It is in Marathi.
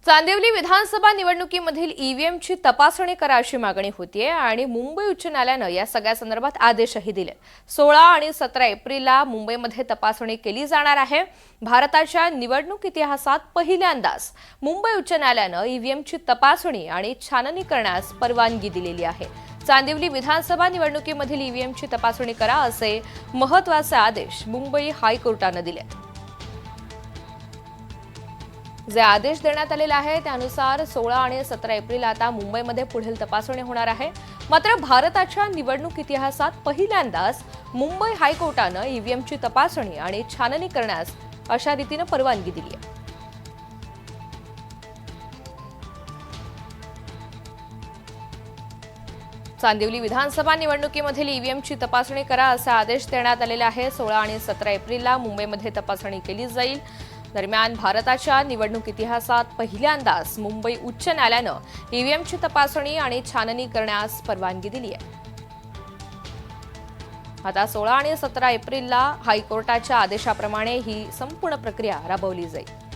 चांदिवली विधानसभा निवडणुकीमधील ईव्हीएमची तपासणी करा अशी मागणी होतीये आणि मुंबई उच्च न्यायालयाने या सगळ्या संदर्भात आदेशही दिले। 16 आणि 17 एप्रिलला मुंबईमध्ये तपासणी केली जाणार आहे। भारताच्या निवडणूक इतिहासात पहिल्यांदाच मुंबई उच्च न्यायालयाने ईव्हीएमची तपासणी आणि छाननी करण्यास परवानगी दिलेली आहे। चांदिवली विधानसभा निवडणुकीमधील ईव्हीएमची तपासणी करा असे महत्त्वाचे आदेश मुंबई हायकोर्टाने दिले। जे आदेश देण्यात आलेले आहे त्यानुसार 16 आणि 17 एप्रिल आता मुंबईमध्ये पुढील तपासणी होणार आहे। मात्र भारताच्या निवडणूक इतिहासात पहिल्यांदाच मुंबई हायकोर्टाने ईव्हीएमची तपासणी आणि छाननी करण्यास अशा रीतीने परवानगी दिली आहे। चांदिवली विधानसभा निवडणुकीमधील ईव्हीएमची तपासणी करा असा आदेश देण्यात आलेला आहे। 16 आणि 17 एप्रिलला मुंबईमध्ये तपासणी केली जाईल। दरम्यान भारताच्या निवडणूक इतिहासात पहिल्यांदाच मुंबई उच्च न्यायालयाने ईव्हीएमची तपासणी आणि छाननी करण्यास परवानगी दिली आहे। आता 16 आणि 17 एप्रिलला हायकोर्टाच्या आदेशाप्रमाणे ही संपूर्ण प्रक्रिया राबवली जाईल।